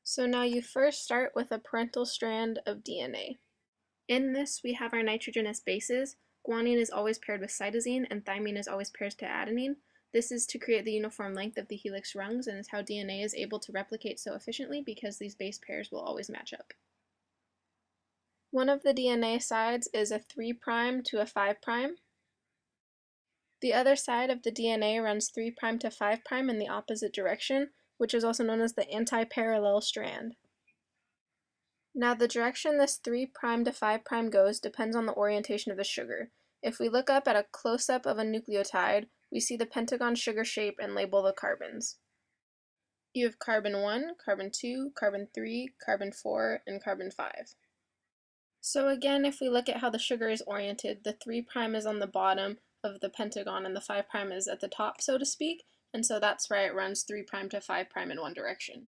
So now you first start with a parental strand of DNA. In this, we have our nitrogenous bases. Guanine is always paired with cytosine, and thymine is always paired to adenine. This is to create the uniform length of the helix rungs, and is how DNA is able to replicate so efficiently because these base pairs will always match up. One of the DNA sides is a 3' to a 5'. The other side of the DNA runs 3' to 5' in the opposite direction, which is also known as the anti-parallel strand. Now the direction this 3' to 5' goes depends on the orientation of the sugar. If we look up at a close-up of a nucleotide, we see the pentagon sugar shape and label the carbons. You have carbon 1, carbon 2, carbon 3, carbon 4, and carbon 5. So again, if we look at how the sugar is oriented, the 3' is on the bottom of the pentagon and the 5' is at the top, so to speak, and so that's why it runs 3' to 5' in one direction.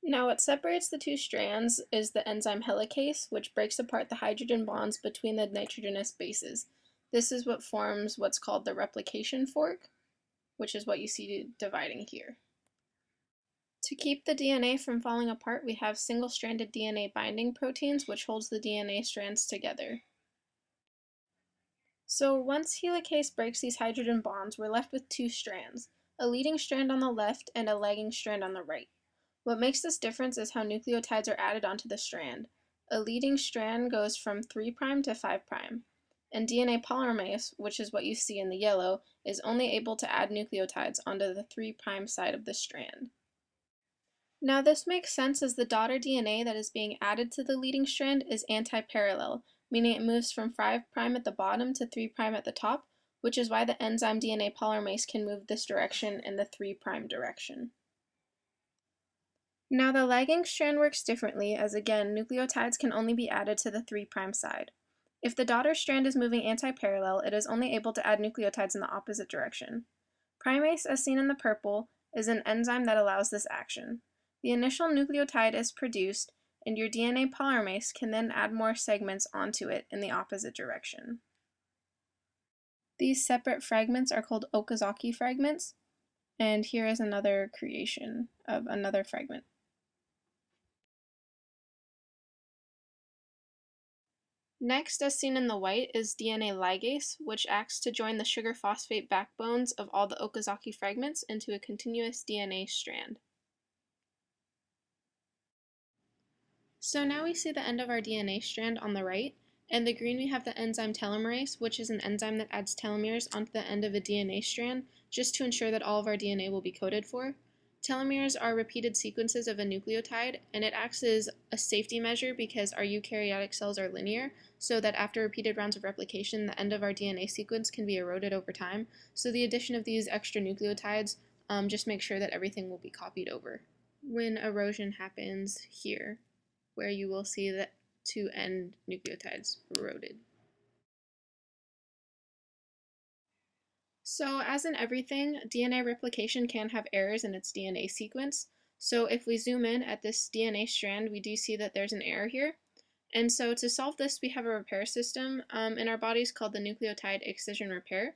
Now what separates the two strands is the enzyme helicase, which breaks apart the hydrogen bonds between the nitrogenous bases. This is what forms what's called the replication fork, which is what you see dividing here. To keep the DNA from falling apart, we have single-stranded DNA binding proteins, which holds the DNA strands together. So once helicase breaks these hydrogen bonds, we're left with two strands, a leading strand on the left and a lagging strand on the right. What makes this difference is how nucleotides are added onto the strand. A leading strand goes from 3' to 5', and DNA polymerase, which is what you see in the yellow, is only able to add nucleotides onto the 3' side of the strand. Now this makes sense as the daughter DNA that is being added to the leading strand is anti-parallel, meaning it moves from 5' at the bottom to 3' at the top, which is why the enzyme DNA polymerase can move this direction in the 3' direction. Now the lagging strand works differently, as again, nucleotides can only be added to the 3' side. If the daughter strand is moving anti-parallel, it is only able to add nucleotides in the opposite direction. Primase, as seen in the purple, is an enzyme that allows this action. The initial nucleotide is produced, and your DNA polymerase can then add more segments onto it in the opposite direction. These separate fragments are called Okazaki fragments, and here is another creation of another fragment. Next, as seen in the white, is DNA ligase, which acts to join the sugar phosphate backbones of all the Okazaki fragments into a continuous DNA strand. So now we see the end of our DNA strand on the right. In the green we have the enzyme telomerase, which is an enzyme that adds telomeres onto the end of a DNA strand, just to ensure that all of our DNA will be coded for. Telomeres are repeated sequences of a nucleotide, and it acts as a safety measure because our eukaryotic cells are linear, so that after repeated rounds of replication, the end of our DNA sequence can be eroded over time. So the addition of these extra nucleotides just makes sure that everything will be copied over. When erosion happens here, where you will see the two end nucleotides eroded. So as in everything, DNA replication can have errors in its DNA sequence. So if we zoom in at this DNA strand, we do see that there's an error here. And so to solve this, we have a repair system in our bodies called the nucleotide excision repair.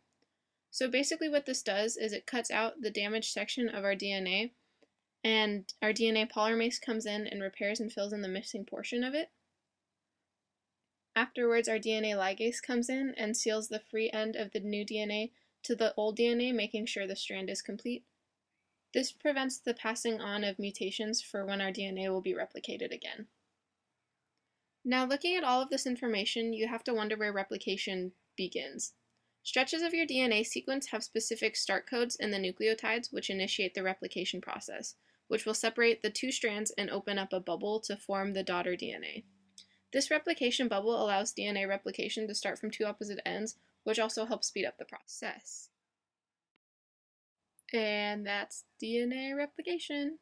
So basically what this does is it cuts out the damaged section of our DNA, and our DNA polymerase comes in and repairs and fills in the missing portion of it. Afterwards, our DNA ligase comes in and seals the free end of the new DNA to the old DNA, making sure the strand is complete. This prevents the passing on of mutations for when our DNA will be replicated again. Now, looking at all of this information, you have to wonder where replication begins. Stretches of your DNA sequence have specific start codes in the nucleotides which initiate the replication process, which will separate the two strands and open up a bubble to form the daughter DNA. This replication bubble allows DNA replication to start from two opposite ends, which also helps speed up the process. And that's DNA replication.